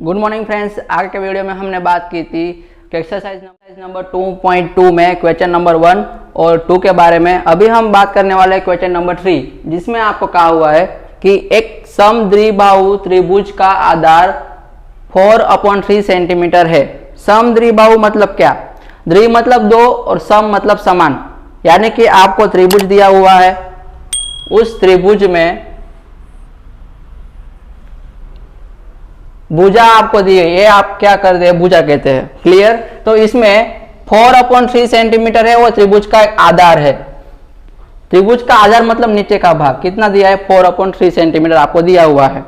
Good morning friends. आगे के video में हमने बात की थी कि एक्सरसाइज नंबर 2.2 में क्वेश्चन नंबर 1 और 2 के बारे में। अभी हम बात करने वाले हैं क्वेश्चन नंबर 3, जिसमें आपको कहा हुआ है कि एक समद्विबाहु त्रिभुज का आधार 4/3 सेंटीमीटर है। समद्विबाहु मतलब क्या? द्वि मतलब दो और सम मतलब समान, यानी कि आपको त्रिभुज दिया हुआ है, उस त्रिभुज में भुजा आपको दी है, ये आप क्या करते हैं, भुजा कहते हैं। क्लियर? तो इसमें 4/3 सेंटीमीटर है, वो त्रिभुज का एक आधार है। त्रिभुज का आधार मतलब नीचे का भाग कितना दिया है, 4/3 सेंटीमीटर आपको दिया हुआ है।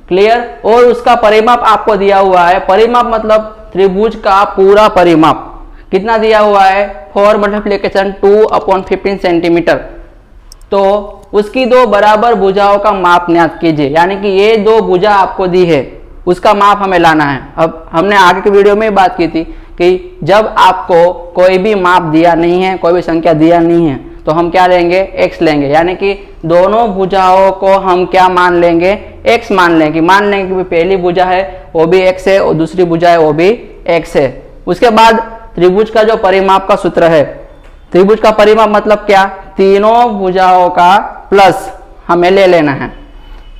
क्लियर? और उसका परिमाप आपको दिया हुआ है। परिमाप मतलब त्रिभुज का पूरा परिमाप कितना दिया हुआ है, 4 × 2/15 सेंटीमीटर। तो उसकी दो बराबर भुजाओं का माप ज्ञात कीजिए, यानी कि ये दो भुजा आपको दी है, उसका माप हमें लाना है। अब हमने आगे की वीडियो में बात की थी कि जब आपको कोई भी माप दिया नहीं है, कोई भी संख्या दिया नहीं है, तो हम क्या लेंगे, x लेंगे, यानी कि दोनों भुजाओं को हम क्या मान लेंगे, x मान लेंगे। मान लेंगे कि पहली भुजा है वो भी x है और दूसरी भुजा है वो भी x है। उसके बाद त्रिभुज का जो परिमाप का सूत्र है, त्रिभुज का परिमाप मतलब क्या, तीनों भुजाओं का प्लस हमें ले लेना है।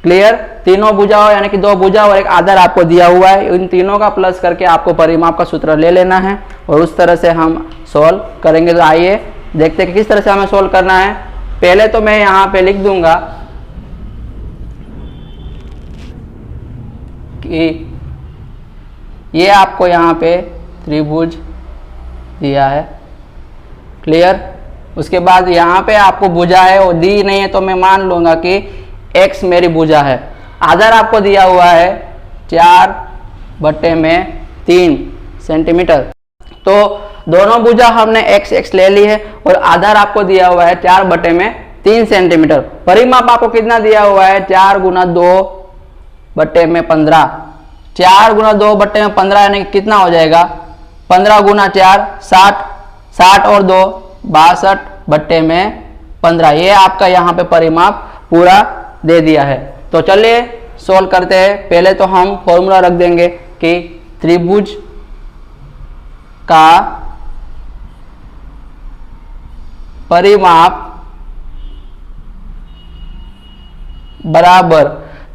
क्लियर? तीनों भुजाओं यानी कि दो भुजा और एक आधार आपको दिया हुआ है, इन तीनों का प्लस करके आपको परिमाप का सूत्र ले लेना है और उस तरह से हम सोल्व करेंगे। तो आइए देखते हैं कि किस तरह से हमें सोल्व करना है। पहले तो मैं यहाँ पे लिख दूंगा कि ये आपको यहाँ पे त्रिभुज दिया है। क्लियर? उसके बाद यहाँ पे आपको भुजा है, वो दी नहीं है तो मैं मान लूंगा कि x मेरी भुजा है। आधार आपको दिया हुआ है 4/3 सेंटीमीटर। तो दोनों भुजा हमने x ले ली है और आधार आपको दिया हुआ है 4/3 सेंटीमीटर। परिमाप आपको कितना दिया हुआ है, 4 × 2/15। 4 × 2/15 यानी कितना हो जाएगा, 15 × 4 60, 60 और 2 62/15। ये आपका यहाँ पे परिमाप पूरा दे दिया है। तो चलिए सोल्व करते हैं। पहले तो हम फॉर्मूला रख देंगे कि त्रिभुज का परिमाप बराबर,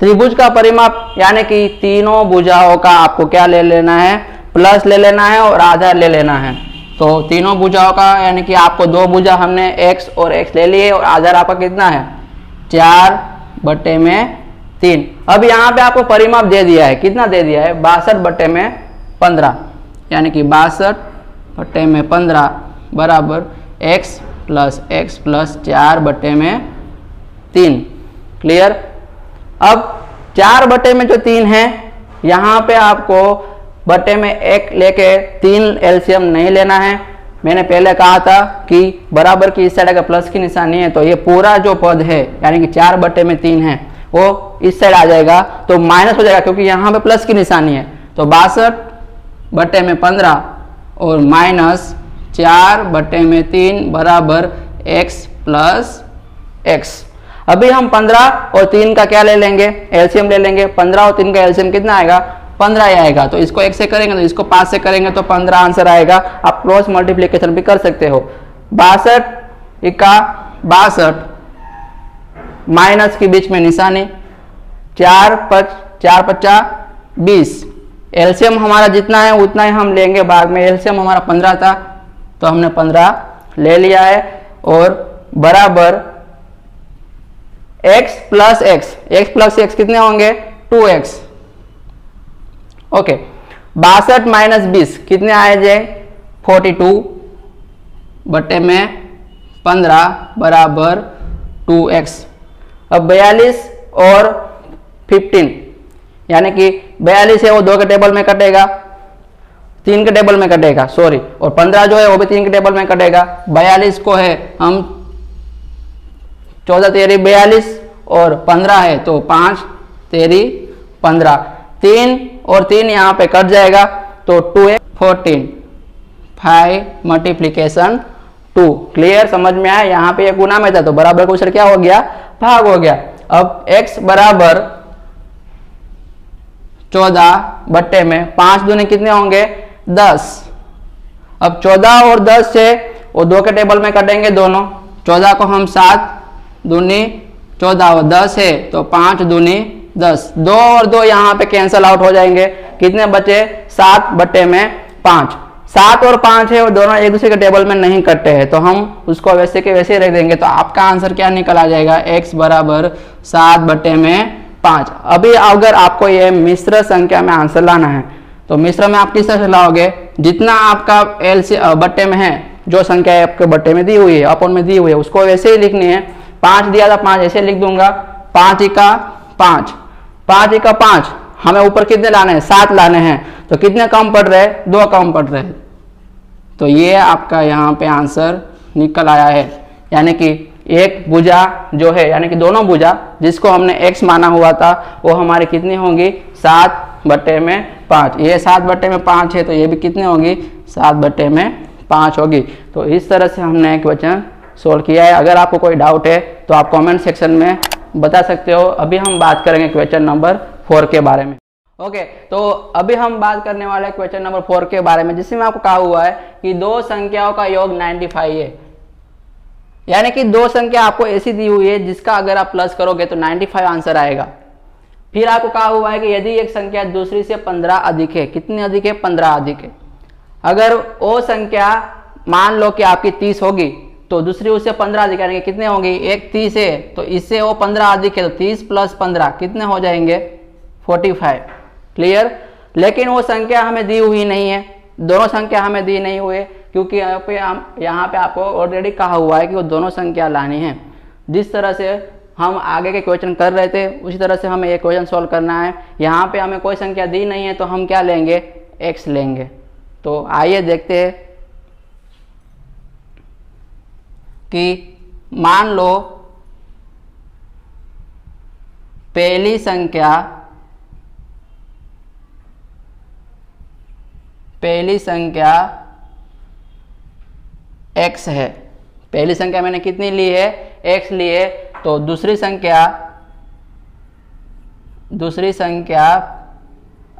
त्रिभुज का परिमाप यानी कि तीनों भुजाओं का आपको क्या ले लेना है, प्लस ले लेना है और आधार ले लेना है। तो तीनों भुजाओं का यानी कि आपको दो भुजा हमने x और x ले लिए और आधार आपका कितना है, 4/3। अब यहाँ पे आपको परिमाप दे दिया है, कितना दे दिया है, 62/15, यानी कि 62/15 बराबर x + 4/3। क्लियर? अब 4/3 है, यहाँ पे आपको बटे में 1 लेके 3 एलसीएम नहीं लेना है। मैंने पहले कहा था कि बराबर की इस साइड अगर प्लस की निशानी है तो ये पूरा जो पद है यानी कि 4/3 है वो इस साइड आ जाएगा, तो माइनस हो जाएगा क्योंकि यहाँ पे प्लस की निशानी है। तो 62/15 और माइनस 4/3 बराबर x + x। अभी हम 15 और 3 का क्या ले लेंगे, एलसीएम ले लेंगे। 15 और 3 का एलसीएम कितना आएगा, 15 ही आएगा। तो इसको 1 से करेंगे तो इसको 5 से करेंगे तो 15 आंसर आएगा। आप क्रॉस मल्टीप्लिकेशन भी कर सकते हो। 62 × 62 माइनस के बीच में निशानी, 4 × 20। एलसीएम हमारा जितना है उतना ही हम लेंगे भाग में। एलसीएम हमारा 15 था तो हमने 15 ले लिया है और बराबर x + x। x + x कितने होंगे, 2x। ओके, 62 - 20 कितने आए जाए, 42/15 बराबर 2x। अब 42 और 15 यानी कि 42 है वो 2 के टेबल में कटेगा, 3 के टेबल में कटेगा, सॉरी, और 15 जो है वो भी 3 के टेबल में कटेगा। 42 को है हम 14 तेरी 42 और 15 है तो 5 तेरी 15, 3 और 3 यहाँ पे कट जाएगा तो 2x 14, 5 × 2। क्लियर? समझ में आया? यहाँ पे ये गुना में था तो बराबर का उत्तर क्या हो गया, भाग हो गया। अब x बराबर 14 बट्टे में 5 दूनी कितने होंगे 10। अब 14 और 10 से वो 2 के टेबल में कटेंगे दोनों। 14 को हम 7 दूनी 14 और 10 है तो 5 दूनी 10। 2 और 2 यहाँ पे कैंसल आउट हो जाएंगे। कितने बचे 7 बट्टे में 5। 7 और 5 है वो दोनों एक दूसरे के टेबल में नहीं कटते हैं तो हम उसको वैसे के वैसे रख देंगे। तो आपका आंसर क्या निकल आ जाएगा x बराबर 7 बट्टे में 5। अभी अगर आपको ये मिश्र संख्या में आंसर लाना है तो मिश्र में आप किस तरह से लाओगे, जितना आपका एल से बट्टे में है, जो संख्या आपके बट्टे में दी हुई है अपन में दी हुई है उसको वैसे ही लिखनी है। 5 दिया था 5 ऐसे लिख दूंगा। 5 का 5, 5 का 5, हमें ऊपर कितने लाने हैं 7 लाने हैं तो कितने कम पड़ रहे हैं 2 कम पड़ रहे हैं। तो ये आपका यहाँ पे आंसर निकल आया है। यानी कि एक भुजा जो है यानी कि दोनों भुजा जिसको हमने x माना हुआ था वो हमारी कितनी होंगी 7 बट्टे में 5। ये 7 बट्टे में 5 है तो ये भी कितने होगी 7 बट्टे में 5 होगी। तो इस तरह से हमने एक क्वेश्चन सोल्व किया है। अगर आपको कोई डाउट है तो आप कमेंट सेक्शन में बता सकते हो। अभी हम बात करेंगे क्वेश्चन नंबर 4 के बारे में। ओके, तो अभी हम बात करने वाले हैं क्वेश्चन नंबर 4 के बारे में, जिसमें आपको कहा हुआ है कि दो संख्याओं का योग 95 है। यानी कि दो संख्या आपको ऐसी दी हुई है जिसका अगर आप प्लस करोगे तो 95 आंसर आएगा। फिर आपको कहा हुआ है कि यदि एक संख्या दूसरी से 15 अधिक है, कितनी अधिक है 15 अधिक है। अगर वो संख्या मान लो कि आपकी 30 होगी तो दूसरी उससे 15 अधिक यानी कितने होंगी, एक 30 है तो इससे वो 15 अधिक है तो 30 प्लस 15 कितने हो जाएंगे 45। क्लियर। लेकिन वो संख्या हमें दी हुई नहीं है, दोनों संख्या हमें दी नहीं हुई है क्योंकि यहाँ पे आपको ऑलरेडी कहा हुआ है कि वो दोनों संख्या लानी है। जिस तरह से हम आगे के क्वेश्चन कर रहे थे उसी तरह से हमें ये क्वेश्चन सॉल्व करना है। यहाँ पे हमें कोई संख्या दी नहीं है तो हम क्या लेंगे x लेंगे। तो आइए देखते हैं कि मान लो पहली संख्या x है। पहली संख्या मैंने कितनी ली है x ली है। तो दूसरी संख्या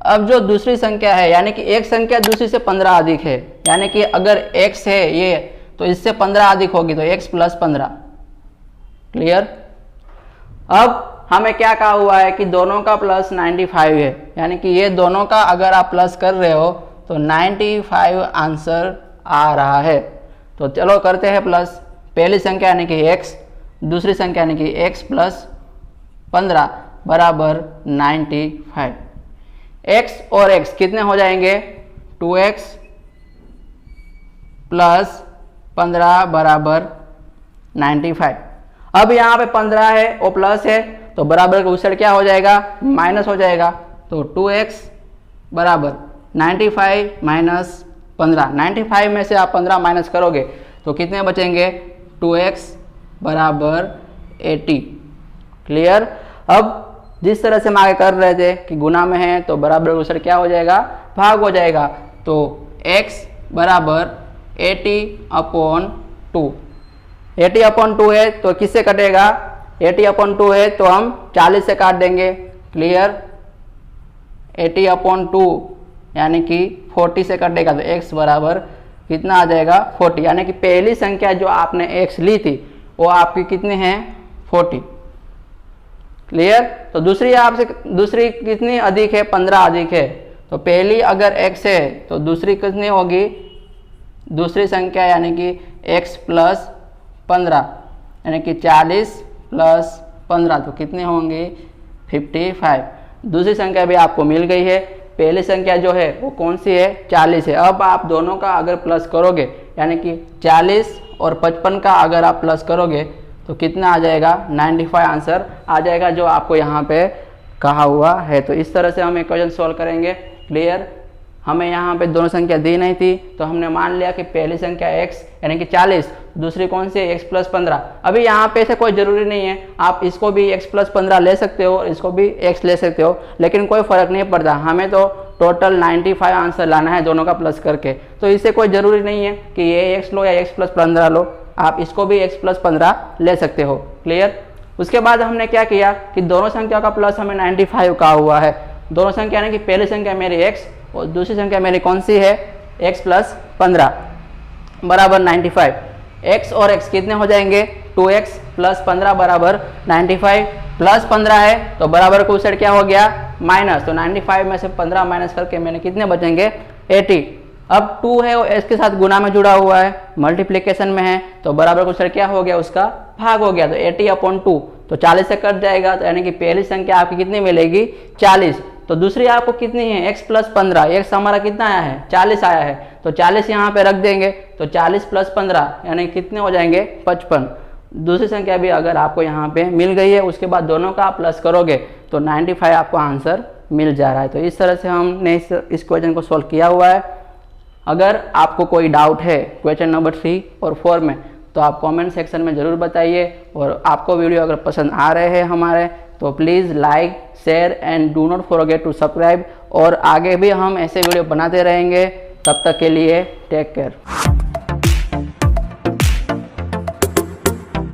अब जो दूसरी संख्या है यानी कि एक संख्या दूसरी से 15 अधिक है, यानी कि अगर x है ये तो इससे 15 अधिक होगी तो x प्लस 15। क्लियर। अब हमें क्या कहा हुआ है कि दोनों का प्लस 95 है, यानी कि ये दोनों का अगर आप प्लस कर रहे हो तो 95 आंसर आ रहा है। तो चलो करते हैं प्लस। पहली संख्या यानी कि x, दूसरी संख्या यानी कि x प्लस 15 बराबर 95। x और x कितने हो जाएंगे 2x प्लस 15 बराबर 95। अब यहाँ पे 15 है और प्लस है तो बराबर का उस क्या हो जाएगा माइनस हो जाएगा। तो 2x बराबर 95 माइनस 15। 95 में से आप 15 माइनस करोगे तो कितने बचेंगे 2x बराबर 80। क्लियर। अब जिस तरह से हम आगे कर रहे थे कि गुना में है तो बराबर का क्या हो जाएगा भाग हो जाएगा। तो x बराबर 80/2। 80/2 है तो किससे कटेगा 80/2 है तो हम 40 से काट देंगे। क्लियर। 80/2 यानी कि 40 से कटेगा तो x बराबर कितना आ जाएगा 40। यानी कि पहली संख्या जो आपने x ली थी वो आपकी कितनी है 40। क्लियर। तो दूसरी कितनी अधिक है 15 अधिक है। तो पहली अगर x है तो दूसरी कितनी होगी, दूसरी संख्या यानी कि x प्लस 15 यानी कि 40 प्लस 15 तो कितने होंगे 55। दूसरी संख्या भी आपको मिल गई है। पहली संख्या जो है वो कौन सी है 40 है। अब आप दोनों का अगर प्लस करोगे यानी कि 40 और 55 का अगर आप प्लस करोगे तो कितना आ जाएगा 95 आंसर आ जाएगा जो आपको यहाँ पे कहा हुआ है। तो इस तरह से हम इक्वेशन सॉल्व करेंगे। क्लियर। हमें यहाँ पे दोनों संख्या दी नहीं थी तो हमने मान लिया कि पहली संख्या x यानी कि 40, दूसरी कौन सी x प्लस 15। अभी यहाँ पे से कोई ज़रूरी नहीं है, आप इसको भी x प्लस 15 ले सकते हो, इसको भी x ले सकते हो, लेकिन कोई फ़र्क नहीं पड़ता। हमें तो टोटल 95 आंसर लाना है दोनों का प्लस करके। तो इससे कोई ज़रूरी नहीं है कि ये x लो या x प्लस 15 लो, आप इसको भी x प्लस 15 ले सकते हो। क्लियर। उसके बाद हमने क्या किया कि दोनों संख्या का प्लस हमें 95 कहा हुआ है दोनों संख्या यानी कि पहली संख्या मेरी x और दूसरी संख्या मेरी कौन सी है, x प्लस 15 बराबर 95। x और x कितने हो जाएंगे, 2x प्लस 15 बराबर 95, प्लस 15 है तो बराबर को उस साइड क्या हो गया, माइनस, तो 95 में से 15 माइनस करके मैंने कितने बचेंगे, 80। अब 2 है और x के साथ गुना में जुड़ा हुआ है, मल्टीप्लिकेशन में है, तो बराबर को उस साइड क्या हो गया, उसका भाग हो गया, तो 80/2 तो 40 से कट जाएगा, तो यानी कि पहली संख्या आपकी कितनी मिलेगी, 40। तो दूसरी आपको कितनी है, x प्लस 15, x हमारा कितना आया है, 40 आया है, तो 40 यहाँ पे रख देंगे, तो 40 प्लस 15 यानी कितने हो जाएंगे, 55। दूसरी संख्या भी अगर आपको यहाँ पे मिल गई है, उसके बाद दोनों का आप प्लस करोगे तो 95 आपको आंसर मिल जा रहा है। तो इस तरह से हमने इस क्वेश्चन को सॉल्व किया हुआ है। अगर आपको कोई डाउट है क्वेश्चन नंबर 3 और 4 में तो आप कमेंट सेक्शन में ज़रूर बताइए, और आपको वीडियो अगर पसंद आ रहे हैं हमारे तो please like, share and do not forget to subscribe, और आगे भी हम ऐसे वीडियो बनाते रहेंगे। तब तक के लिए टेक केयर।